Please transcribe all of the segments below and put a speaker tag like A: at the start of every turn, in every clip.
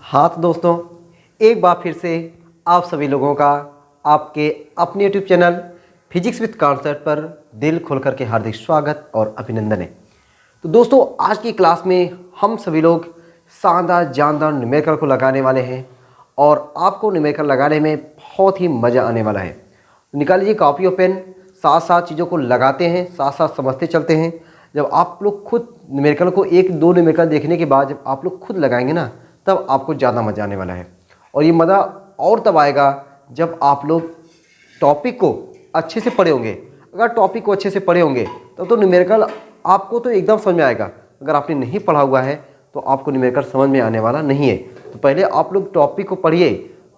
A: हाँ तो दोस्तों, एक बार फिर से आप सभी लोगों का आपके अपने YouTube channel physics with concept पर दिल खोलकर के हार्दिक स्वागत और अभिनंदन है। तो दोस्तों, आज की क्लास में हम सभी लोग शानदार जानदार न्यूमेरिकल को लगाने वाले हैं और आपको न्यूमेरिकल लगाने में बहुत ही मज़ा आने वाला है। तो निकाल लीजिए कॉपी और पेन, साथ साथ चीज़ों को लगाते हैं, साथ साथ समझते चलते हैं। जब आप लोग खुद न्यूमेरिकल को एक दो न्यूमेरिकल देखने के बाद जब आप लोग खुद लगाएंगे ना, तब आपको ज़्यादा मज़ा आने वाला है। और ये मज़ा और तब आएगा जब आप लोग टॉपिक को अच्छे से पढ़े होंगे। अगर टॉपिक को अच्छे से पढ़े होंगे तब तो न्यूमेरिकल आपको तो एकदम समझ में आएगा। अगर आपने नहीं पढ़ा हुआ है तो आपको न्यूमेरिकल समझ में आने वाला नहीं है। तो पहले आप लोग टॉपिक को पढ़िए।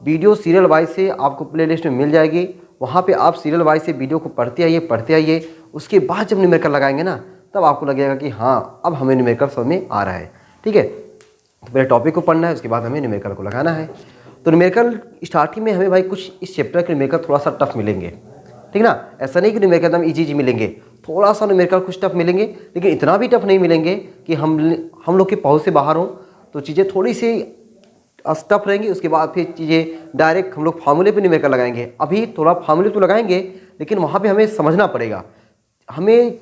A: वीडियो सीरियल वाइज से आपको प्लेलिस्ट में मिल जाएगी, वहाँ पे आप सीरियल वाइज से वीडियो को पढ़ते आइए। उसके बाद जब न्यूमेरिकल लगाएंगे ना, तब आपको लगेगा कि हाँ, अब हमें न्यूमेरिकल समझ में आ रहा है। ठीक है, तो पहले टॉपिक को पढ़ना है, उसके बाद हमें न्यूमेरिकल को लगाना है। तो न्यूमेरिकल स्टार्टिंग में हमें भाई कुछ इस चैप्टर के न्यूमेरिकल थोड़ा सा टफ मिलेंगे, ठीक ना। ऐसा नहीं कि न्यूमेरिकल एकदम इजी मिलेंगे, थोड़ा सा न्यूमेरिकल कुछ टफ मिलेंगे, लेकिन इतना भी टफ नहीं मिलेंगे कि हम लोग के पहुँच से बाहर हों। तो चीज़ें थोड़ी सी टफ रहेंगी। उसके बाद फिर चीज़ें डायरेक्ट हम लोग फार्मूले पे न्यूमेरिकल लगाएंगे। अभी थोड़ा फार्मूले तो लगाएंगे, लेकिन वहाँ पे हमें समझना पड़ेगा, हमें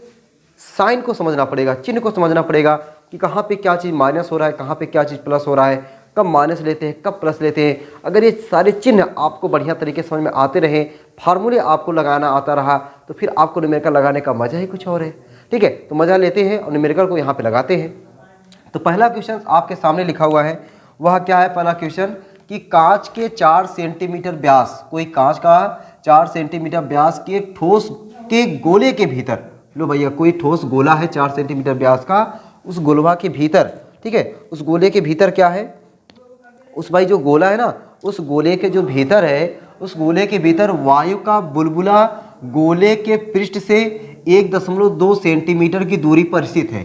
A: साइन को समझना पड़ेगा, चिन्ह को समझना पड़ेगा कि कहाँ पे क्या चीज़ माइनस हो रहा है, कहाँ पे क्या चीज़ प्लस हो रहा है, कब माइनस लेते हैं, कब प्लस लेते हैं। अगर ये सारे चिन्ह आपको बढ़िया तरीके से समझ में आते रहे, फार्मूले आपको लगाना आता रहा, तो फिर आपको न्यूमेरिकल लगाने का मज़ा ही कुछ और है। ठीक है, तो मज़ा लेते हैं और न्यूमेरिकल को यहाँ पे लगाते हैं। तो पहला क्वेश्चन आपके सामने लिखा हुआ है, वह क्या है? पहला क्वेश्चन कि कांच के 4 सेंटीमीटर व्यास, कोई कांच का 4 सेंटीमीटर व्यास के ठोस के गोले के भीतर, लो भैया कोई ठोस गोला है 4 सेंटीमीटर व्यास का, उस गोलवा के भीतर, ठीक है, उस गोले के भीतर क्या है? उस भाई जो गोला है ना, उस गोले के जो भीतर है, उस गोले के भीतर वायु का बुलबुला गोले के पृष्ठ से 1.2 सेंटीमीटर की दूरी पर स्थित है।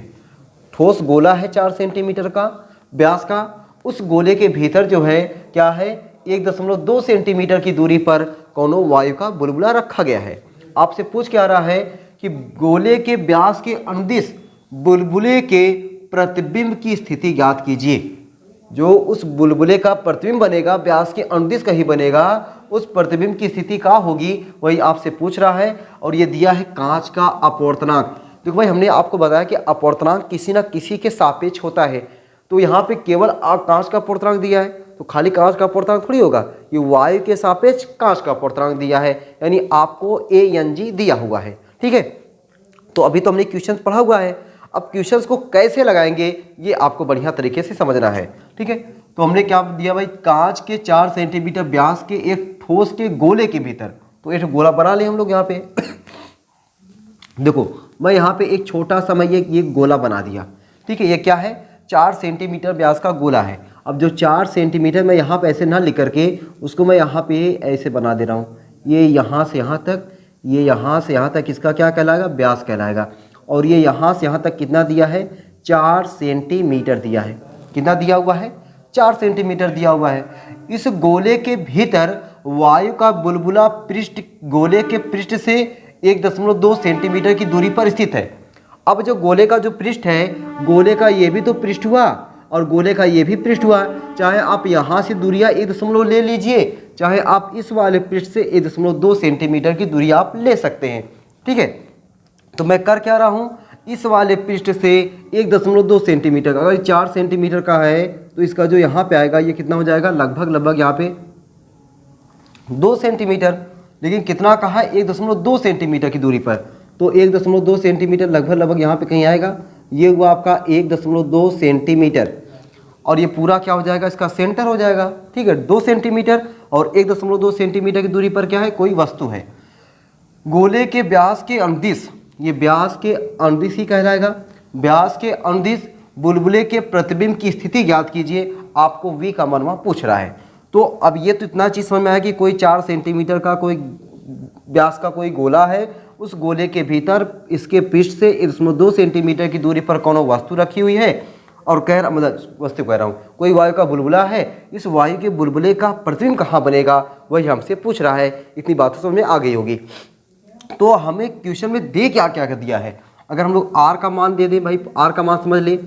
A: ठोस गोला है 4 सेंटीमीटर का व्यास का, उस गोले के भीतर जो है क्या है? 1.2 सेंटीमीटर की दूरी पर कोनो वायु का बुलबुला रखा गया है। आपसे पूछ क्या रहा है कि गोले के व्यास के अनुदिश बुलबुले के प्रतिबिंब की स्थिति ज्ञात कीजिए। जो उस बुलबुले का प्रतिबिंब बनेगा, व्यास के अनुदिश का ही बनेगा, उस प्रतिबिंब की स्थिति क्या होगी, वही आपसे पूछ रहा है। और ये दिया है कांच का अपवर्तनांक। देखो भाई, हमने आपको बताया कि अपवर्तनांक किसी न किसी के सापेक्ष होता है। तो यहाँ पे केवल कांच का अपवर्तनांक दिया है, तो खाली कांच का अपवर्तनांक थोड़ी होगा, ये वायु के सापेक्ष कांच का अपवर्तनांक दिया है, यानी आपको ANG दिया हुआ है। ठीक है, तो अभी तो हमने क्वेश्चन पढ़ा हुआ है, अब क्वेश्चंस को कैसे लगाएंगे ये आपको बढ़िया तरीके से समझना है। ठीक है, तो हमने क्या दिया भाई? कांच के 4 सेंटीमीटर व्यास के एक ठोस के गोले के भीतर, तो एक गोला बना ले हम लोग यहाँ पे। देखो मैं यहाँ पे एक छोटा सा मैं ये गोला बना दिया। ठीक है, ये क्या है? 4 सेंटीमीटर व्यास का गोला है। अब जो 4 सेंटीमीटर मैं यहाँ पे ऐसे ना लिख करके उसको मैं यहाँ पे ऐसे बना दे रहा हूँ। ये यहाँ से यहाँ तक, ये यहाँ से यहाँ तक, इसका क्या कहलाएगा? व्यास कहलाएगा। और ये यहाँ से यहाँ तक कितना दिया है? 4 सेंटीमीटर दिया है। कितना दिया हुआ है? 4 सेंटीमीटर दिया हुआ है। इस गोले के भीतर वायु का बुलबुला पृष्ठ गोले के पृष्ठ से 1.2 सेंटीमीटर की दूरी पर स्थित है। अब जो गोले का जो पृष्ठ है, गोले का ये भी तो पृष्ठ हुआ और गोले का ये भी पृष्ठ हुआ। चाहे आप यहाँ से दूरियाँ 1 ले लीजिए, चाहे आप इस वाले पृष्ठ से 1.2 सेंटीमीटर की दूरी आप ले सकते हैं। ठीक है, तो मैं कर क्या रहा हूँ? इस वाले पृष्ठ से 1.2 सेंटीमीटर, अगर 4 सेंटीमीटर का है तो इसका जो यहाँ पे आएगा ये कितना हो जाएगा? लगभग यहाँ पे 2 सेंटीमीटर। लेकिन कितना कहा है? 1.2 सेंटीमीटर की दूरी पर, तो 1.2 सेंटीमीटर लगभग यहाँ पे कहीं आएगा। ये हुआ आपका 1.2 सेंटीमीटर और ये पूरा क्या हो जाएगा? इसका सेंटर हो जाएगा। ठीक है, 2 सेंटीमीटर और 1.2 सेंटीमीटर की दूरी पर क्या है? कोई वस्तु है। गोले के व्यास के अनुदिश, ये व्यास के अनुदिश ही कहलाएगा। व्यास के अनुदिश बुलबुले के प्रतिबिंब की स्थिति ज्ञात कीजिए। आपको V का मान वहाँ पूछ रहा है। तो अब ये तो इतना चीज़ समझ में आया कि कोई 4 सेंटीमीटर का कोई व्यास का कोई गोला है, उस गोले के भीतर इसके पृष्ठ से 1.2 सेंटीमीटर की दूरी पर कोनो वस्तु रखी हुई है और मतलब वस्तु कह रहा हूँ, कोई वायु का बुलबुला है। इस वायु के बुलबुले का प्रतिबिंब कहाँ बनेगा, वही हमसे पूछ रहा है। इतनी बात समझ में आ गई होगी। तो हमें क्वेश्चन में दे क्या क्या कर दिया है? अगर हम लोग R का मान दे दें भाई, R का मान समझ लें।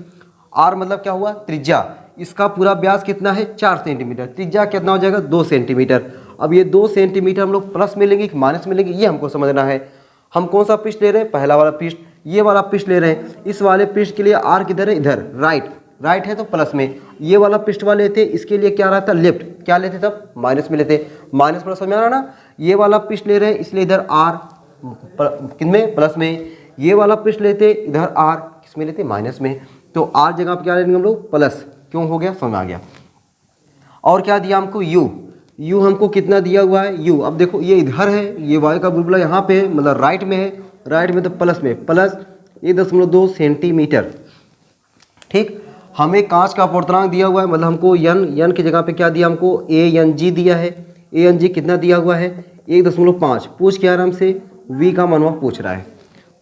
A: R मतलब क्या हुआ? त्रिज्या। इसका पूरा व्यास कितना है 4 सेंटीमीटर, त्रिज्या कितना हो जाएगा 2 सेंटीमीटर। अब ये 2 सेंटीमीटर हम लोग प्लस में लेंगे कि माइनस में लेंगे, ये हमको समझना है। हम कौन सा पृष्ठ ले रहे हैं, पहला वाला पृष्ठ, ये वाला पृष्ठ ले रहे हैं। इस वाले पृष्ठ के लिए आर किधर है, इधर राइट, राइट है तो प्लस में, ये वाला पृष्ठ वाले लेते, इसके लिए क्या रहता लेफ्ट, क्या लेते तब माइनस में लेते, माइनस प्लस समझ आ रहा ना। ये वाला पृष्ठ ले रहे हैं इसलिए इधर आर किसमें, प्लस में, ये वाला पृष्ठ लेते इधर आर किसमें लेते, माइनस में। तो आर जगह पर क्या लेंगे हम लोग, प्लस, क्यों हो गया, समझ आ गया। और क्या दिया हमको, यू, यू हमको कितना दिया हुआ है, यू। अब देखो ये इधर है, ये वाई का बुलबुला यहाँ पे है, मतलब राइट में है, राइट में तो प्लस में, प्लस ये 0.2 सेंटीमीटर। ठीक, हमें कांच का अपवर्तनांक दिया हुआ है, मतलब हमको यन की जगह पे क्या दिया, हमको ANG दिया है। ANG कितना दिया हुआ है, 1.5। पूछ क्या आराम से, V का मनवा पूछ रहा है,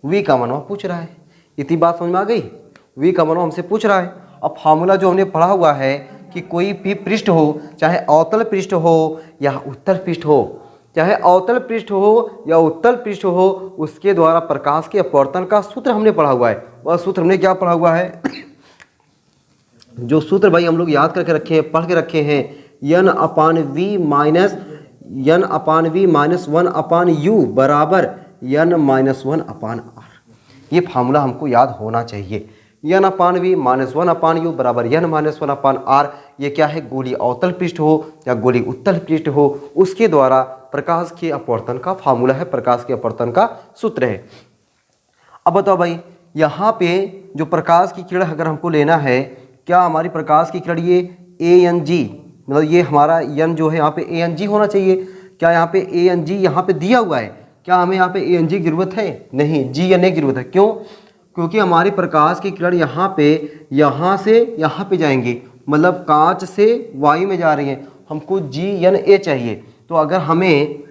A: V का मनवा पूछ रहा है। इतनी बात समझ में आ गई, V का मनवा हमसे पूछ रहा है। अब फार्मूला जो हमने पढ़ा हुआ है कि कोई भी पृष्ठ हो, चाहे अवतल पृष्ठ हो या उत्तल पृष्ठ हो, चाहे अवतल पृष्ठ हो या उत्तल पृष्ठ हो, उसके द्वारा प्रकाश के अपवर्तन का सूत्र हमने पढ़ा हुआ है। वह सूत्र हमने क्या पढ़ा हुआ है, जो सूत्र भाई हम लोग याद करके रखे हैं, पढ़ के रखे हैं, N/V माइनस 1/U बराबर N-1/R। ये फार्मूला हमको याद होना चाहिए। N/V माइनस 1/U बराबर N-1/R। ये क्या है, गोलीय अवतल पृष्ठ हो या गोलीय उत्तल पृष्ठ हो, उसके द्वारा प्रकाश के अपवर्तन का फार्मूला है, प्रकाश के अपवर्तन का सूत्र है। अब बताओ भाई, यहाँ पे जो प्रकाश की किरण अगर हमको लेना है, क्या हमारी प्रकाश की किरण ये ANG, मतलब ये हमारा यन जो है यहाँ पे ANG होना चाहिए। क्या यहाँ पे ANG यहाँ पे दिया हुआ है, क्या हमें यहाँ पे ANG की जरूरत है, नहीं, GNA की जरूरत है। क्यों, क्योंकि हमारी प्रकाश की किरण यहाँ से यहाँ पे जाएंगी, मतलब कांच से वायु में जा रही है, हमको GNA चाहिए। तो अगर हमें,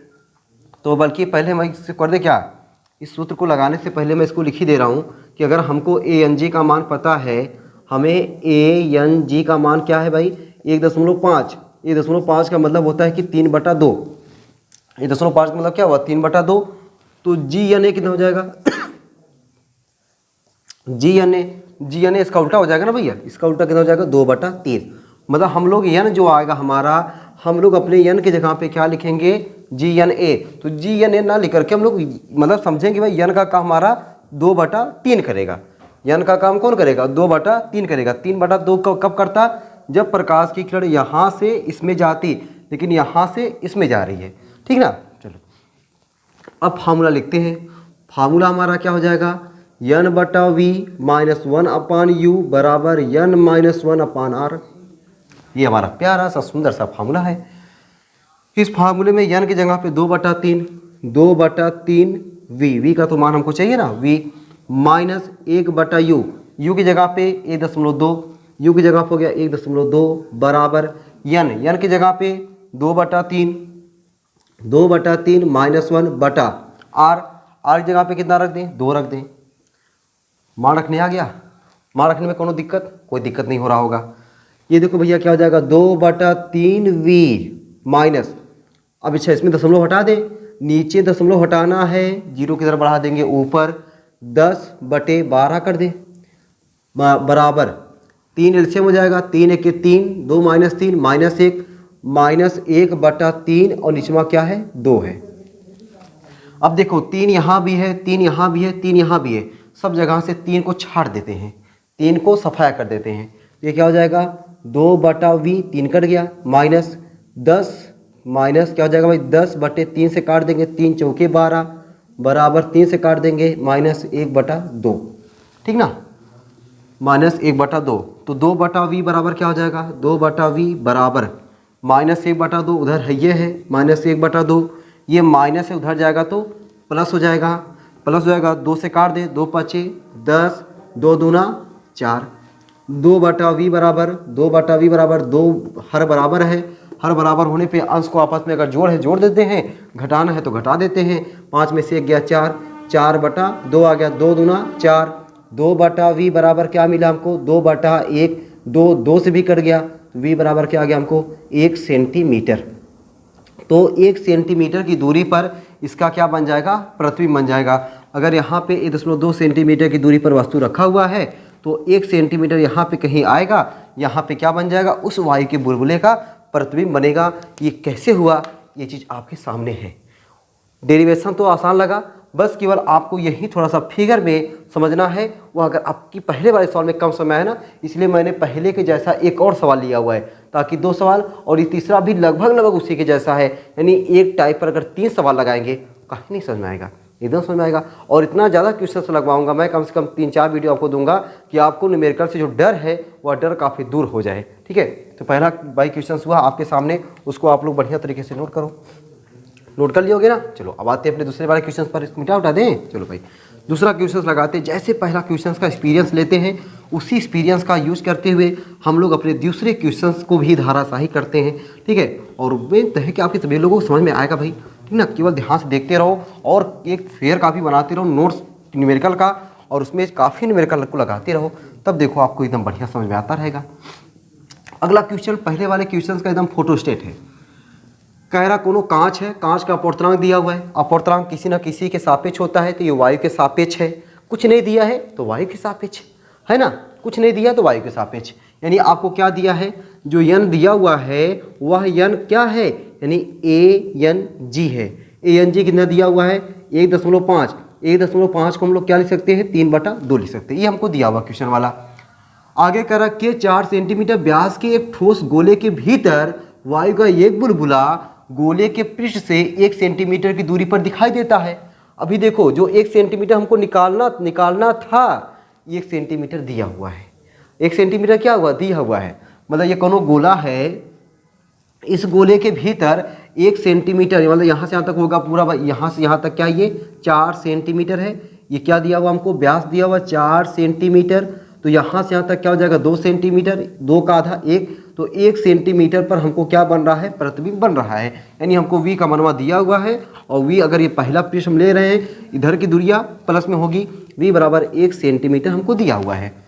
A: तो बल्कि पहले मैं इससे कर दे क्या, इस सूत्र को लगाने से पहले मैं इसको लिख ही दे रहा हूँ कि अगर हमको ANG का मान पता है, हमें ANG का मान क्या है भाई 1.5। 1.5 का मतलब होता है कि 3/2। 1.5 का मतलब क्या हुआ, 3/2। तो GNA कितना हो जाएगा, GNA इसका उल्टा हो जाएगा ना भैया, इसका उल्टा कितना हो जाएगा 2/3। मतलब हम लोग यन जो आएगा हमारा, हम लोग अपने यन की जगह पे क्या लिखेंगे, GNA। तो GNA ना लिख करके हम लोग मतलब समझेंगे भाई यन का काम हमारा 2/3 करेगा। यन का काम कौन करेगा, 2/3 करेगा। 3/2 कब करता, जब प्रकाश की किरण यहाँ से इसमें जाती, लेकिन यहाँ से इसमें जा रही है, ठीक ना। चलो अब फार्मूला लिखते हैं। फार्मूला हमारा क्या हो जाएगा, N/V माइनस 1/U बराबर N-1/R। ये हमारा प्यारा सा सुंदर सा फार्मूला है। इस फार्मूले में यन की जगह पे 2/3 V का तो मान हमको चाहिए ना, V माइनस 1/U, U की जगह पे 1.2, U की जगह पे हो गया 1.2 बराबर यन की जगह पे 2/3 माइनस 1/R। R की जगह पे कितना रख दें, 2 रख दें। मान रखने आ गया, मान रखने में कोई दिक्कत नहीं हो रहा होगा। ये देखो भैया क्या हो जाएगा 2/3V माइनस, अब अच्छा इसमें दशमलव हटा दें, नीचे दशमलव हटाना है, 0 की तरफ बढ़ा देंगे, ऊपर 10/12 कर दें बराबर 3 एलसीएम हो जाएगा, 3 1 3, 2 - 3 -1 -1/3 और नीचे क्या है 2 है। अब देखो 3 यहाँ भी है, 3 यहाँ भी है, 3 यहाँ भी है, सब जगह से 3 को छाट देते हैं, 3 को सफाया कर देते हैं। ये क्या हो जाएगा 2/V, 3 कट गया, माइनस 10 माइनस क्या हो जाएगा भाई 10/3 से काट देंगे, 3 चौके 12 बराबर 3 से काट देंगे -1/2, ठीक ना, -1/2। तो 2/V बराबर क्या हो जाएगा 2/V बराबर -1/2, उधर है ये है -1/2, ये माइनस है उधर जाएगा तो प्लस हो जाएगा, 2 से काट दे, 2 × 5 10, 2 दूना 4, 2/V बराबर 2 हर बराबर है, हर बराबर होने पे अंश को आपस में अगर जोड़ देते हैं, घटाना है तो घटा देते हैं, 5 में से 1 गया 4, 4/2 आ गया, 2 दूना 4, 2/V बराबर क्या मिला हमको 2/1, 2 से भी कट गया, V बराबर क्या आ गया हमको 1 सेंटीमीटर। तो 1 सेंटीमीटर की दूरी पर इसका क्या बन जाएगा, प्रतिबिंब बन जाएगा। अगर यहाँ पे 1.2 सेंटीमीटर की दूरी पर वस्तु रखा हुआ है तो 1 सेंटीमीटर यहाँ पे कहीं आएगा, यहाँ पे क्या बन जाएगा, उस वायु के बुलबुले का प्रतिबिंब बनेगा। ये कैसे हुआ, ये चीज़ आपके सामने है। डेरिवेशन तो आसान लगा, बस केवल आपको यही थोड़ा सा फिगर में समझना है। वो अगर आपकी पहले वाले सवाल में कम समय है ना, इसलिए मैंने पहले के जैसा एक और सवाल लिया हुआ है, ताकि 2 सवाल और ये तीसरा भी लगभग उसी के जैसा है। यानी एक टाइप पर अगर 3 सवाल लगाएंगे कहीं नहीं समझ में आएगा, एकदम समझ में आएगा। और इतना ज़्यादा क्वेश्चन लगवाऊंगा मैं, कम से कम 3-4 वीडियो आपको दूंगा कि आपको न्यूमेरिकल से जो डर है वह डर काफ़ी दूर हो जाए। ठीक है, तो पहला भाई क्वेश्चन हुआ आपके सामने, उसको आप लोग बढ़िया तरीके से नोट करो। नोट कर लियोगे ना। चलो अब आते हैं अपने दूसरे वाले क्वेश्चन पर, मिटा उठा दें। चलो भाई दूसरा क्वेश्चन लगाते हैं। जैसे पहला क्वेश्चन का एक्सपीरियंस लेते हैं, उसी एक्सपीरियंस का यूज करते हुए हम लोग अपने दूसरे क्वेश्चंस को भी धाराशाही करते हैं। ठीक है, और उम्मीद है कि आपके सभी लोगों को समझ में आएगा भाई। ठीक ना, केवल ध्यान से देखते रहो और एक फेयर काफ़ी बनाते रहो नोट्स न्यूमेरिकल का, और उसमें काफ़ी न्यूमेरिकल को लगाते रहो, तब देखो आपको एकदम बढ़िया समझ में आता रहेगा। अगला क्वेश्चन पहले वाले क्वेश्चन का एकदम फोटोस्टेट है। कह रहा कोनो कांच है, कांच का अपवर्तनांक दिया हुआ है। अपवर्तनांक किसी न किसी के सापेक्ष होता है, तो ये वायु के सापेक्ष है। कुछ नहीं दिया है तो वायु के सापेक्ष है ना, कुछ नहीं दिया तो वायु के सापेक्ष। यानी आपको क्या दिया है, जो यन दिया हुआ है वह यन क्या है, यानी ANG है। ANG कितना दिया हुआ है, 1.5। 1.5 को हम लोग क्या लिख सकते हैं, 3/2 लिख सकते हैं। ये हमको दिया हुआ क्वेश्चन वाला। आगे कह रहा कि 4 सेंटीमीटर व्यास के एक ठोस गोले के भीतर वायु का एक बुलबुला गोले के पृष्ठ से 1 सेंटीमीटर की दूरी पर दिखाई देता है। अभी देखो, जो 1 सेंटीमीटर हमको निकालना था, 1 सेंटीमीटर दिया हुआ है। 1 सेंटीमीटर क्या हुआ, दिया हुआ है। मतलब ये कोनो गोला है, इस गोले के भीतर 1 सेंटीमीटर, मतलब यहाँ से यहाँ तक होगा पूरा, यहाँ से यहाँ तक क्या ये 4 सेंटीमीटर है। ये क्या दिया हुआ हमको, व्यास दिया हुआ 4 सेंटीमीटर। तो यहाँ से यहाँ तक क्या हो जाएगा, 2 सेंटीमीटर, 2 का आधा 1, तो 1 सेंटीमीटर पर हमको क्या बन रहा है, प्रतिबिंब बन रहा है। यानी हमको V का मनवा दिया हुआ है, और V अगर ये पहला पृष्ठ हम ले रहे हैं, इधर की दूरियाँ प्लस में होगी, V बराबर 1 सेंटीमीटर हमको दिया हुआ है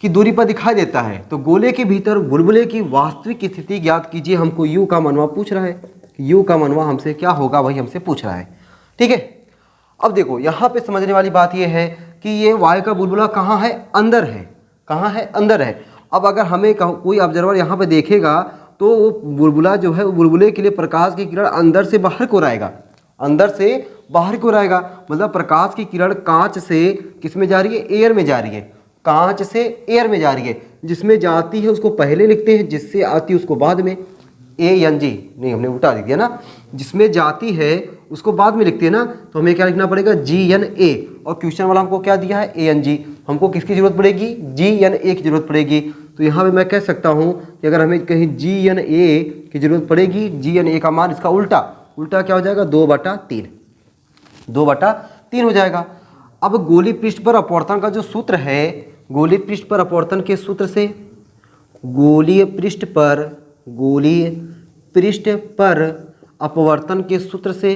A: की दूरी पर दिखाई देता है। तो गोले के भीतर बुलबुले की वास्तविक स्थिति ज्ञात कीजिए। हमको U का मनवा पूछ रहा है, U का मनवा हमसे क्या होगा वही हमसे पूछ रहा है। ठीक है, अब देखो यहाँ पे समझने वाली बात यह है कि ये वायु का बुलबुला कहाँ है, अंदर है। कहाँ है, अंदर है। अब अगर हमें कोई ऑब्जर्वर यहाँ पे देखेगा तो वो बुलबुला जो है, वो बुलबुले के लिए प्रकाश की किरण अंदर से बाहर को आएगा, अंदर से बाहर को आएगा। मतलब प्रकाश की किरण कांच से किस में जा रही है, एयर में जा रही है। कांच से एयर में जा रही है। जिसमें जाती है उसको पहले लिखते हैं, जिससे आती है उसको बाद में। ANG नहीं, हमने उल्टा लिख दिया ना, जिसमें जाती है उसको बाद में लिखते हैं ना, तो हमें क्या लिखना पड़ेगा, GNA। और क्वेश्चन वाला हमको क्या दिया है, ANG। हमको किसकी जरूरत पड़ेगी, GNA की जरूरत पड़ेगी। तो यहाँ पे मैं कह सकता हूँ कि अगर हमें कहीं GNA की जरूरत पड़ेगी, GNA का मान इसका उल्टा क्या हो जाएगा, 2/3, 2/3 हो जाएगा। अब गोली पृष्ठ पर अपवर्तन का जो सूत्र है, गोली पृष्ठ पर अपवर्तन के सूत्र से, गोलीय पृष्ठ पर अपवर्तन के सूत्र से,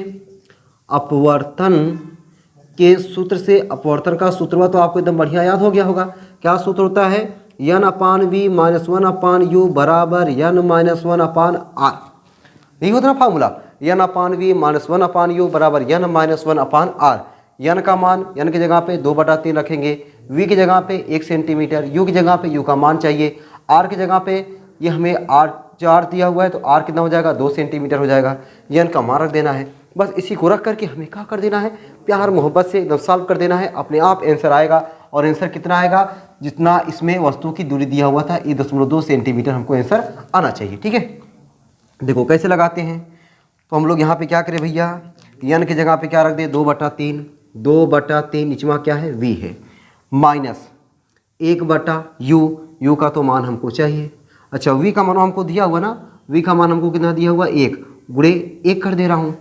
A: अपवर्तन का सूत्र हुआ तो आपको एकदम बढ़िया याद हो गया होगा। क्या सूत्र होता है, N/V - 1/U बराबर N - 1/R। यही होता ना फार्मूला, N/V - 1/U बराबर N - 1/R। N का मान, N की जगह पे 2/3 रखेंगे, V की जगह पे 1 सेंटीमीटर, U की जगह पे U का मान चाहिए, R की जगह पे ये हमें R4 दिया हुआ है, तो R कितना हो जाएगा, 2 सेंटीमीटर हो जाएगा। N का मान रख देना है। बस इसी को रख करके हमें क्या कर देना है, प्यार मोहब्बत से एकदम सॉल्व कर देना है। अपने आप आंसर आएगा, और आंसर कितना आएगा, जितना इसमें वस्तु की दूरी दिया हुआ था 1.2 सेंटीमीटर हमको आंसर आना चाहिए। ठीक है, देखो कैसे लगाते हैं। तो हम लोग यहाँ पे क्या करें भैया, N की जगह पे क्या रख दे, 2/3, 2/3 निचवा क्या है, V है, माइनस 1/U, U का तो मान हमको चाहिए। अच्छा, V का मान हमको दिया हुआ ना, V का मान हमको कितना दिया हुआ, 1 गुणे 1 कर दे रहा हूँ,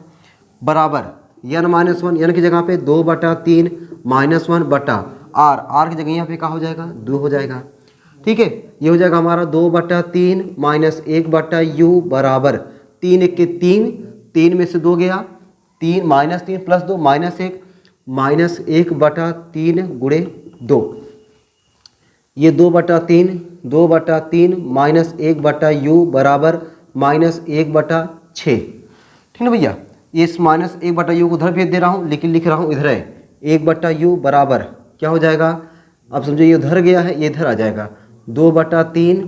A: बराबर N - 1, N की जगह पे 2/3 - 1/R, R की जगह यहाँ पे क्या हो जाएगा, 2 हो जाएगा। ठीक है, ये हो जाएगा हमारा 2/3 - 1/U बराबर 3 1 के 3, 3 में से 2 गया, 3 -3 + 2 -1, -1/3 गुणे 2। ये 2/3 -1/U बराबर -1/6। ठीक है भैया, ये इस -1/U को उधर भेज दे रहा हूँ, लेकिन लिख रहा हूँ इधर है। 1/U बराबर क्या हो जाएगा, अब समझो ये उधर गया है, ये इधर आ जाएगा, 2/3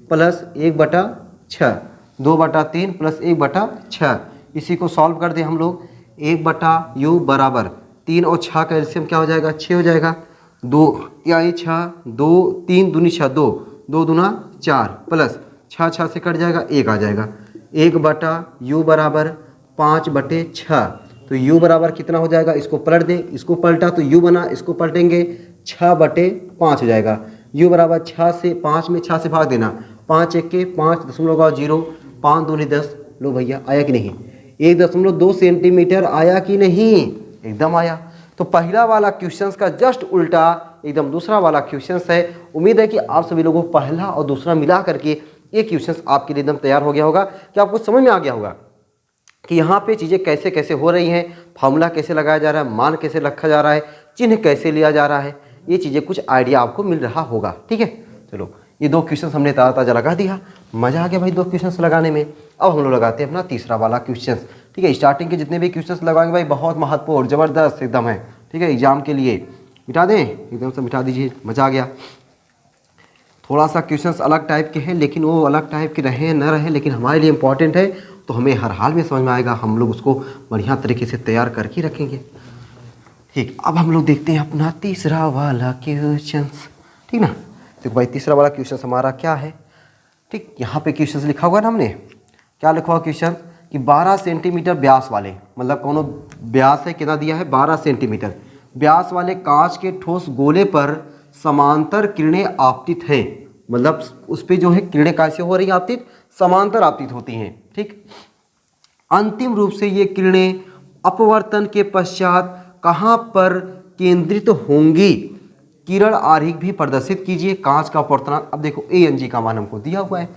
A: प्लस 1/6, 2/3 प्लस 1/6। इसी को सॉल्व कर दे हम लोग, 1/u बराबर 3 और 6 का एलसीएम क्या हो जाएगा, 6 हो जाएगा। 2 या 6, 2 3 दूनी 6, 2 2 दूना 4 प्लस 6 6 से कट जाएगा, 1 आ जाएगा। 1/u बराबर 5/6। तो u बराबर कितना हो जाएगा, इसको पलट दे, इसको पलटा तो u बना, इसको पलटेंगे 6/5 हो जाएगा। u बराबर 6 से 5 में 6 से भाग देना, 5 1 के 5.0, 5 दूनी 10। लो भैया आया कि नहीं, 1.2 सेंटीमीटर आया कि नहीं, एकदम आया। तो पहला वाला क्वेश्चन का जस्ट उल्टा एकदम दूसरा वाला क्वेश्चन है। उम्मीद है कि आप सभी लोगों को पहला और दूसरा मिला करके ये क्वेश्चन आपके लिए एकदम तैयार हो गया होगा, कि आपको समझ में आ गया होगा कि यहाँ पे चीज़ें कैसे कैसे हो रही हैं, फार्मूला कैसे लगाया जा रहा है, मान कैसे रखा जा रहा है, चिन्ह कैसे लिया जा रहा है, ये चीज़ें कुछ आइडिया आपको मिल रहा होगा। ठीक है, चलो ये 2 क्वेश्चन हमने ताज़ा ताज़ा लगा दिया, मज़ा आ गया भाई 2 क्वेश्चन लगाने में। अब हम लोग लगाते हैं अपना तीसरा वाला क्वेश्चन। ठीक है, स्टार्टिंग के जितने भी क्वेश्चन लगाएंगे भाई बहुत महत्वपूर्ण ज़बरदस्त एकदम है। ठीक है, एग्जाम के लिए मिटा दें, एकदम से मिटा दीजिए, मज़ा आ गया। थोड़ा सा क्वेश्चंस अलग टाइप के हैं, लेकिन वो अलग टाइप के रहे न रहे, लेकिन हमारे लिए इंपॉर्टेंट है, तो हमें हर हाल में समझ में आएगा, हम लोग उसको बढ़िया तरीके से तैयार करके रखेंगे। ठीक, अब हम लोग देखते हैं अपना तीसरा वाला क्वेश्चन। ठीक ना, तो भाई तीसरा वाला क्वेश्चन हमारा क्या है। ठीक, यहाँ पे क्वेश्चन लिखा हुआ ना, हमने क्या लिखा हुआ क्वेश्चन कि 12 सेंटीमीटर व्यास वाले, मतलब कौन व्यास है, कितना दिया है 12 सेंटीमीटर व्यास वाले कांच के ठोस गोले पर समांतर किरणें आपतित हैं। मतलब उस पर जो है किरणें कैसे हो रही हैं आपतित, समांतर आपतित होती हैं। ठीक, अंतिम रूप से ये किरणें अपवर्तन के पश्चात कहाँ पर केंद्रित होंगी, किरण आरेख भी प्रदर्शित कीजिए। कांच का अपवर्तनांक, अब देखो ANG का मान हमको दिया हुआ है।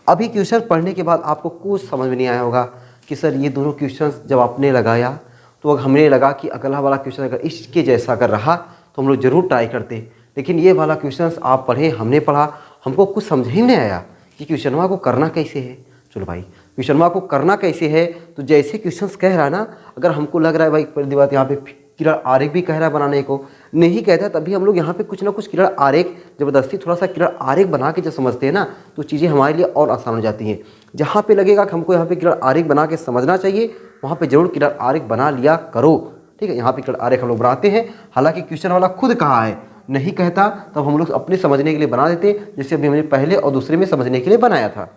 A: अभी क्वेश्चन पढ़ने के बाद आपको कुछ समझ में नहीं आया होगा कि सर ये दोनों क्वेश्चन जब आपने लगाया तो हमें लगा कि अगला वाला क्वेश्चन अगर इसके जैसा अगर रहा तो हम लोग जरूर ट्राई करते, लेकिन ये वाला क्वेश्चन आप पढ़े, हमने पढ़ा, हमको कुछ समझ ही नहीं आया कि क्वेश्चनवा को करना कैसे है। चलो भाई, क्वेश्चनवा को करना कैसे है, तो जैसे क्वेश्चन कह रहा है ना, अगर हमको लग रहा है भाई पहली बात यहाँ पे किरण आरेख भी कह रहा है बनाने को, नहीं कहता तभी हम लोग यहाँ पे कुछ ना कुछ किरण आरेख जबरदस्ती थोड़ा सा किरण आरेख बना के जब समझते हैं ना, तो चीज़ें हमारे लिए और आसान हो जाती हैं। जहाँ पे लगेगा कि हमको यहाँ पे किरण आरेख बना के समझना चाहिए, वहाँ पे जरूर किरण आरेख बना लिया करो। ठीक है, यहाँ पे किरण आरेख हम लोग बनाते हैं, हालांकि क्वेश्चन वाला खुद कहा है, नहीं कहता तब हम लोग अपने समझने के लिए बना देते, जैसे अभी हमने पहले और दूसरे में समझने के लिए बनाया था।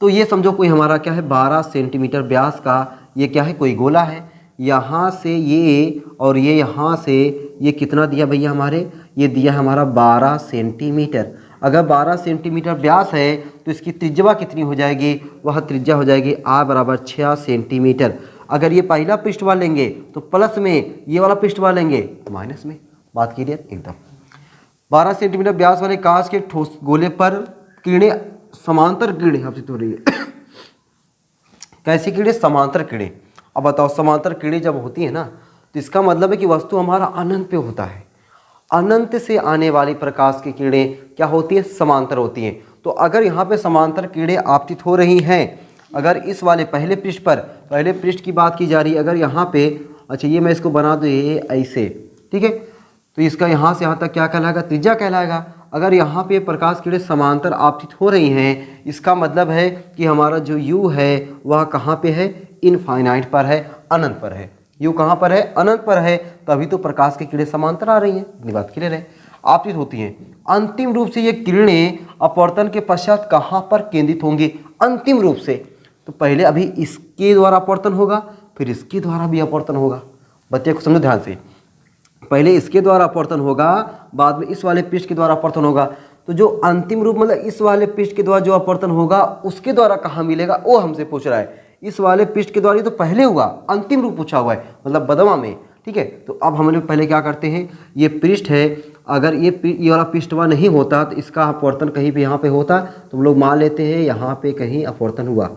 A: तो ये समझो कोई हमारा क्या है 12 सेंटीमीटर व्यास का ये क्या है, कोई गोला है, यहाँ से ये और ये यहाँ से ये कितना दिया भैया हमारे, ये दिया हमारा 12 सेंटीमीटर। अगर 12 सेंटीमीटर व्यास है तो इसकी त्रिज्या कितनी हो जाएगी, वह त्रिज्या हो जाएगी R बराबर 6 सेंटीमीटर। अगर ये पहला पृष्ठवा लेंगे तो प्लस में, ये वाला पृष्ठवा लेंगे तो माइनस में। बात क्लियर एकदम। 12 सेंटीमीटर व्यास वाले कांच के ठोस गोले पर किरणें, समांतर किरणें आपतित हो रही है। कैसी किरणें, समांतर किरणें। अब बताओ, समांतर किरणें जब होती है ना, तो इसका मतलब है कि वस्तु हमारा अनंत पे होता है। अनंत से आने वाली प्रकाश की किरणें क्या होती है, समांतर होती हैं। तो अगर यहाँ पे समांतर किरणें आपतित हो रही हैं, अगर इस वाले पहले पृष्ठ पर, पहले पृष्ठ की बात की जा रही है, अगर यहाँ पे, अच्छा ये मैं इसको बना दूँ ये ऐसे, ठीक है, तो इसका यहाँ से यहाँ तक क्या कहलाएगा, त्रिज्या कहलाएगा। अगर यहाँ पे प्रकाश किरणें समांतर आपतित हो रही हैं, इसका मतलब है कि हमारा जो U है वह कहाँ पे है, इनफाइनाइट पर है, अनंत पर है। U कहाँ पर है, अनंत पर है, तभी तो प्रकाश की किरणें समांतर आ रही हैं। इतनी बात क्लियर है, आपतित होती हैं। अंतिम रूप से ये किरणें अपवर्तन के पश्चात कहाँ पर केंद्रित होंगी, अंतिम रूप से, तो पहले अभी इसके द्वारा अपवर्तन होगा, फिर इसके द्वारा भी अपवर्तन होगा। बच्चे को समझो ध्यान से, पहले इसके द्वारा अपवर्तन होगा, बाद में इस वाले पृष्ठ के द्वारा अपवर्तन होगा। तो जो अंतिम रूप मतलब इस वाले पृष्ठ के द्वारा जो अपवर्तन होगा उसके द्वारा कहाँ मिलेगा, वो हमसे पूछ रहा है। इस वाले पृष्ठ के द्वारा तो पहले हुआ, अंतिम रूप पूछा हुआ है, मतलब बदमा में। ठीक है, तो अब हम लोग पहले क्या करते हैं, ये पृष्ठ है, अगर ये वाला पृष्ठवा नहीं होता तो इसका अपवर्तन कहीं पे यहाँ पे होता, तो हम लोग मान लेते हैं यहाँ पे कहीं अपवर्तन हुआ,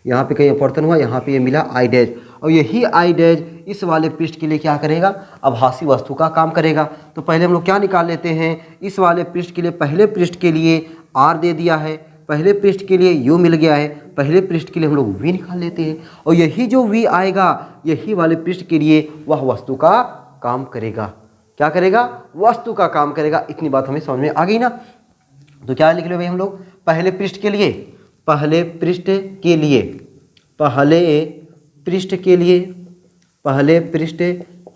A: यहाँ पे कहीं अपवर्तन हुआ, यहाँ पे ये मिला आई डैश, और यही आई डैश इस वाले पृष्ठ के लिए क्या करेगा, आभासी वस्तु का काम करेगा। तो पहले हम लोग क्या निकाल लेते हैं, इस वाले पृष्ठ के लिए, पहले पृष्ठ के लिए R दे दिया है, पहले पृष्ठ के लिए U मिल गया है, पहले पृष्ठ के लिए हम लोग V निकाल लेते हैं, और यही जो V आएगा यही वाले पृष्ठ के लिए वह वस्तु का काम करेगा। क्या करेगा, वस्तु का काम करेगा। इतनी बात हमें समझ में आ गई ना। तो क्या लिख लो भाई हम लोग, पहले पृष्ठ के लिए, पहले पृष्ठ के लिए, पहले पृष्ठ के लिए, पहले पृष्ठ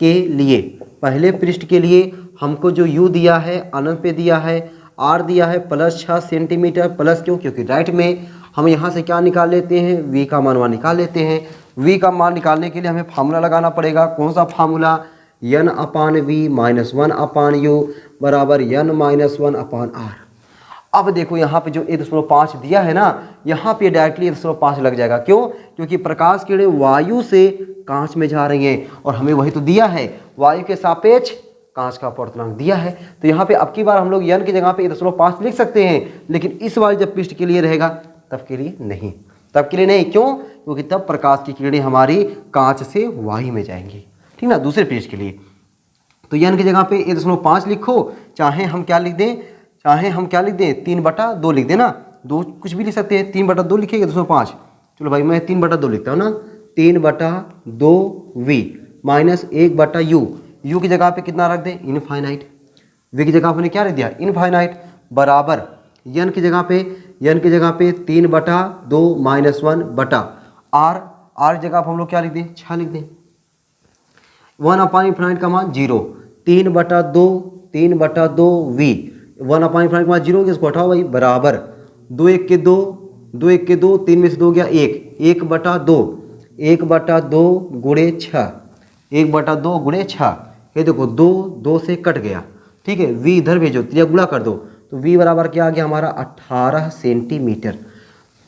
A: के लिए, पहले पृष्ठ के लिए हमको जो u दिया है अनंत पे दिया है, r दिया है +6 सेंटीमीटर, प्लस क्यों, क्योंकि राइट में हम यहाँ से क्या निकाल लेते हैं, v का मान निकाल लेते हैं। v का मान निकालने के लिए हमें फार्मूला लगाना पड़ेगा। कौन सा फार्मूला, n/v - 1/u बराबर n-1/r। अब देखो यहाँ पे जो 1.5 दिया है ना, यहाँ पे डायरेक्टली 1.5 लग जाएगा। क्यों, क्योंकि प्रकाश किरणें वायु से कांच में जा रही हैं और हमें वही तो दिया है, वायु के सापेक्ष कांच का अपवर्तनांक दिया है। तो यहाँ पे अब की बार हम लोग n की जगह पे 1.5 लिख सकते हैं, लेकिन इस वाले जब पृष्ठ के लिए रहेगा तब के लिए नहीं, तब के लिए नहीं। क्यों, क्योंकि तब प्रकाश की किरणें हमारी कांच से वायु में जाएंगी, ठीक ना, दूसरे पृष्ठ के लिए। तो n की जगह पे 1.5 लिखो, चाहे हम क्या लिख दें, चाहे हम क्या लिख दें, 3/2 लिख देना, 2 कुछ भी लिख सकते हैं, 3/2 लिखिएगा 205। चलो भाई मैं 3/2 लिखता हूँ ना, 3/2v - 1/u, u की जगह पे कितना रख दें, इनफाइनाइट, v की जगह हमने क्या रख दिया, इनफाइनाइट, बराबर n की जगह पे 3/2 - 1/r, r जगह पर हम लोग क्या लिख दें, 6 लिख दें। 1/इनफाइनाइट का मान 0, 3/2v 1/इनफाइनाइट का मान 0, इसको हटाओ भाई, बराबर 2 1 के 2, 2 1 के 2, 3 में से 2 गया 1, 1/2, 1/2 गुणे 6, 1/2 गुणे 6, ये देखो 2 2 से कट गया, ठीक है। v इधर भेजो, त्रिज्या गुणा कर दो, तो v बराबर क्या आ गया हमारा 18 सेंटीमीटर।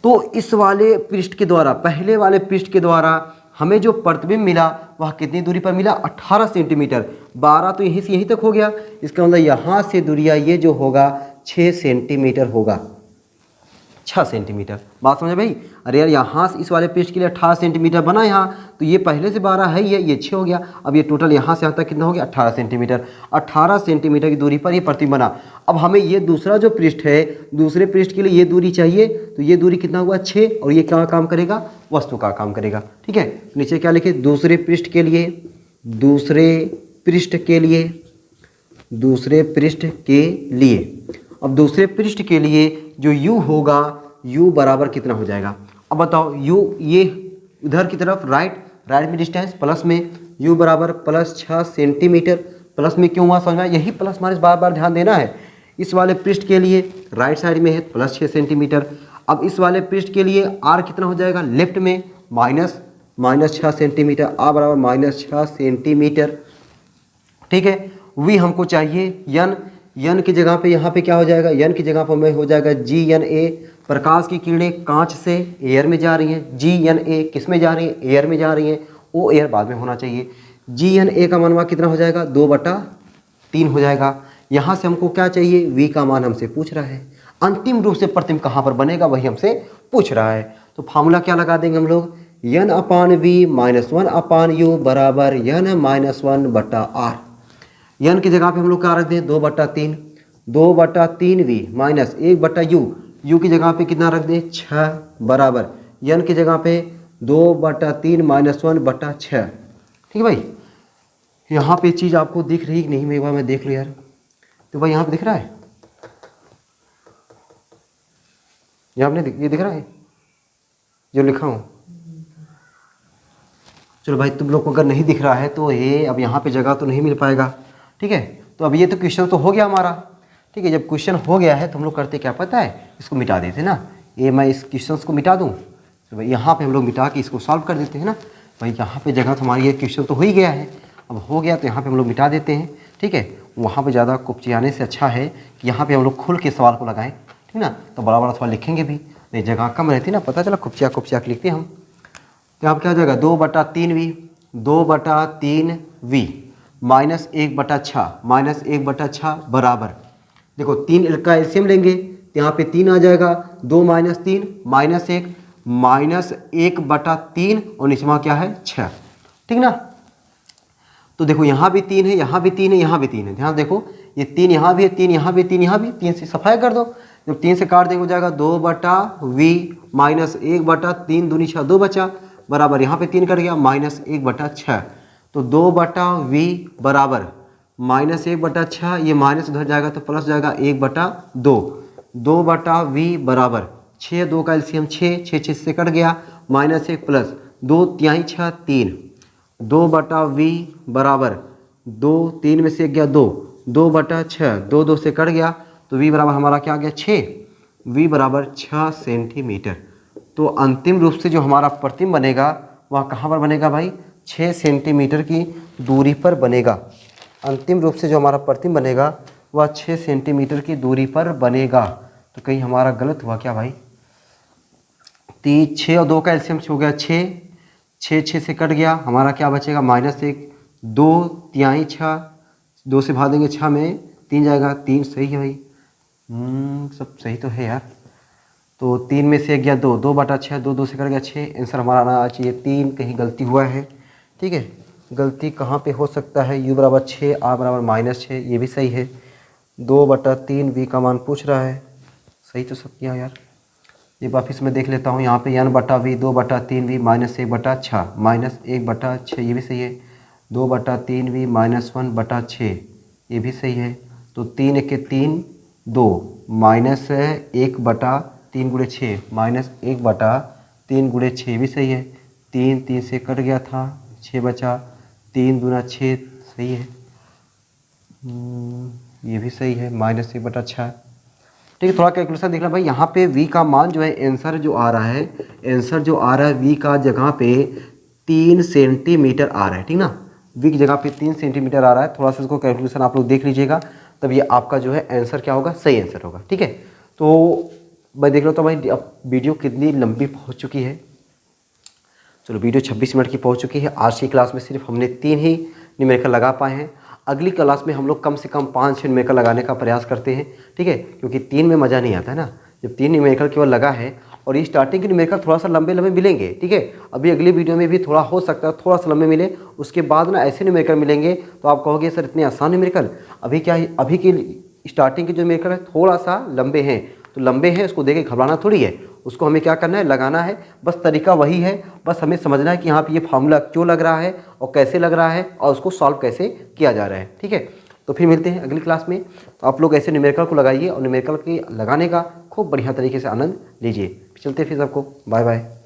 A: तो इस वाले पृष्ठ के द्वारा, पहले वाले पृष्ठ के द्वारा हमें जो प्रतिबिंब मिला वह कितनी दूरी पर मिला, 18 सेंटीमीटर। 12 तो यहीं से यहीं तक हो गया, इसका मतलब यहाँ से दूरिया ये जो होगा 6 सेंटीमीटर होगा, 6 सेंटीमीटर। बात समझे भाई। अरे यार यहाँ से इस वाले पृष्ठ के लिए 18 सेंटीमीटर बना यहाँ, तो ये पहले से 12 है ही है, ये 6 हो गया। अब ये टोटल यहाँ से यहाँ तक कितना हो गया, 18 सेंटीमीटर। 18 सेंटीमीटर की दूरी पर ये प्रतिबिंब बना। अब हमें ये दूसरा जो पृष्ठ है, दूसरे पृष्ठ के लिए ये दूरी चाहिए, तो ये दूरी कितना हुआ 6, और ये क्या काम करेगा, वस्तु का काम करेगा, ठीक है। नीचे क्या लिखे, दूसरे पृष्ठ के लिए, दूसरे पृष्ठ के लिए, दूसरे पृष्ठ के लिए। अब दूसरे पृष्ठ के लिए जो u होगा, u बराबर कितना हो जाएगा, अब बताओ। u ये इधर की तरफ राइट में डिस्टेंस, प्लस में u बराबर +6 सेंटीमीटर। प्लस में क्यों हुआ समझ में, यही प्लस माइनस बार बार ध्यान देना है। इस वाले पृष्ठ के लिए राइट साइड में है +6 सेंटीमीटर। अब इस वाले पृष्ठ के लिए r कितना हो जाएगा, लेफ्ट में -6 सेंटीमीटर, r बराबर -6 सेंटीमीटर, ठीक है। v हमको चाहिए n की जगह पे यहाँ पे क्या हो जाएगा, n की जगह पर में हो जाएगा GNA। प्रकाश की किरणें कांच से एयर में जा रही हैं, GNA किस में जा रही हैं, एयर में जा रही हैं, वो एयर बाद में होना चाहिए। GNA का मान कितना हो जाएगा, 2/3 हो जाएगा। यहाँ से हमको क्या चाहिए, v का मान हमसे पूछ रहा है। अंतिम रूप से प्रतिबिंब कहाँ पर बनेगा वही हमसे पूछ रहा है। तो फार्मूला क्या लगा देंगे हम लोग, n/v - 1/u बराबर n-1/r। n की जगह पे हम लोग क्या रख दें, 2/3, 2/3v - 1/u, u की जगह पे कितना रख दें, 6 बराबर n की जगह पे 2/3 - 1/6, ठीक है भाई। यहाँ पे चीज़ आपको दिख रही कि नहीं, मैं एक बार मैं देख लिया यार, तो भाई यहाँ पे दिख रहा है, यहाँ पे ये दिख रहा है जो लिखा हूँ। चलो भाई तुम लोग को अगर नहीं दिख रहा है तो ये अब यहाँ पे जगह तो नहीं मिल पाएगा, ठीक है। तो अब ये तो क्वेश्चन तो हो गया हमारा, ठीक है। जब क्वेश्चन हो गया है तो हम लोग करते क्या पता है, इसको मिटा देते ना। ये मैं इस क्वेश्चन को मिटा दूँ तो भाई यहाँ पे हम लोग मिटा के इसको सॉल्व कर देते हैं ना। भाई यहाँ पे जगह तो हमारी ये क्वेश्चन तो हो ही गया है, अब हो गया तो यहाँ पे हम लोग मिटा देते हैं, ठीक है। वहाँ पे ज़्यादा कुपचियाने से अच्छा है कि यहाँ पे हम लोग खुल के सवाल को लगाएं, ठीक ना। तो बड़ा बड़ा सवाल लिखेंगे भी नहीं, जगह कम रहती ना, पता चला कुपचिया के लिखते हैं हम। तो यहाँ पर क्या हो जाएगा, 2/3v, 2/3v -1/6 -1/6 बराबर, देखो 3 का एलसीएम लेंगे तो यहाँ पे 3 आ जाएगा, 2 - 3 -1 -1/3 और नीचे में क्या है 6, ठीक ना। तो देखो यहाँ भी 3 है, यहाँ भी 3 है, यहाँ भी 3 है, ध्यान देखो ये 3 यहाँ भी है, 3 यहाँ भी, 3 यहाँ भी, 3 से सफाई कर दो। जब 3 से काट देंगे हो जाएगा 2/v -1/3 दूनी 6, 2 बचा बराबर, यहाँ पे 3 कट गया -1/6। तो 2/v बराबर -1/6, ये माइनस उधर जाएगा तो प्लस जाएगा 1/2, 2/v बराबर 6, 2 का एलसीएम 6, 6 से कट गया, -1 प्लस 2 तिहाई 6 3, 2/v बराबर 2, 3 में से गया 2, 2/6, 2 2 से कट गया, तो v बराबर हमारा क्या आ गया 6, v बराबर 6 सेंटीमीटर। तो अंतिम रूप से जो हमारा प्रतिबिंब बनेगा वह कहाँ पर बनेगा भाई, 6 सेंटीमीटर की दूरी पर बनेगा। अंतिम रूप से जो हमारा प्रतिबिंब बनेगा वह 6 सेंटीमीटर की दूरी पर बनेगा। तो कहीं हमारा गलत हुआ क्या भाई, 6 और 2 का एलसीएम हो गया 6, 6 से कट गया, हमारा क्या बचेगा -1, 2 तिहाई 6, 2 से भाग देंगे 6 में 3 जाएगा, 3 सही है भाई, सब सही तो है यार। तो 3 में से गया 2, 2/6, 2 2 से कट गया 6, आंसर हमारा आना चाहिए 3, कहीं गलती हुआ है। ठीक है, गलती कहाँ पे हो सकता है, u बराबर 6, r बराबर -6, ये भी सही है। 2/3 v का मान पूछ रहा है, सही तो सब किया यार। ये वापिस मैं देख लेता हूँ, यहाँ पे n/v 2/3v -1/6, -1/6 ये भी सही है। 2/3v -1/6 ये भी सही है। तो 3 1 3 2 -1/3 गुणे 6 -1/3 गुणे 6 भी सही है। 3 3 से कट गया था, 6 बचा, 3 दूना 6 सही है। ये भी सही है, -1/6। ठीक है, थोड़ा कैलकुलेशन देखना भाई, यहाँ पे v का मान जो है आंसर जो आ रहा है, आंसर जो आ रहा है v का जगह पे 3 सेंटीमीटर आ रहा है। ठीक ना, v की जगह पे 3 सेंटीमीटर आ रहा है। थोड़ा सा इसको कैलकुलेशन आप लोग देख लीजिएगा, तब ये आपका जो है आंसर क्या होगा, सही आंसर होगा। ठीक है, तो मैं देख लेता हूँ भाई अब वीडियो कितनी लंबी पहुँच चुकी है। चलो वीडियो 26 मिनट की पहुँच चुकी है। आज की क्लास में सिर्फ हमने 3 ही न्यूमेरिकल लगा पाए हैं। अगली क्लास में हम लोग कम से कम 5-6 न्यूमेरिकल लगाने का प्रयास करते हैं। ठीक है, क्योंकि 3 में मज़ा नहीं आता है ना, जब 3 न्यूमेरिकल केवल लगा है, और ये स्टार्टिंग के न्यूमेरिकल थोड़ा सा लंबे लंबे मिलेंगे। ठीक है, अभी अगली वीडियो में भी थोड़ा हो सकता है थोड़ा सा लंबे मिले, उसके बाद ना ऐसे न्यूमेरिकल मिलेंगे तो आप कहोगे सर इतने आसान न्यूमेरिकल। अभी क्या है, अभी की स्टार्टिंग के जो न्यूमेरिकल है थोड़ा सा लंबे हैं, तो लंबे हैं उसको देख के घबराना थोड़ी है, उसको हमें क्या करना है, लगाना है। बस तरीका वही है, बस हमें समझना है कि यहाँ पे ये फार्मूला क्यों लग रहा है और कैसे लग रहा है और उसको सॉल्व कैसे किया जा रहा है। ठीक है, तो फिर मिलते हैं अगली क्लास में। तो आप लोग ऐसे न्यूमेरिकल को लगाइए और न्यूमेरिकल के लगाने का खूब बढ़िया तरीके से आनंद लीजिए। चलते फिर सबको, बाय बाय।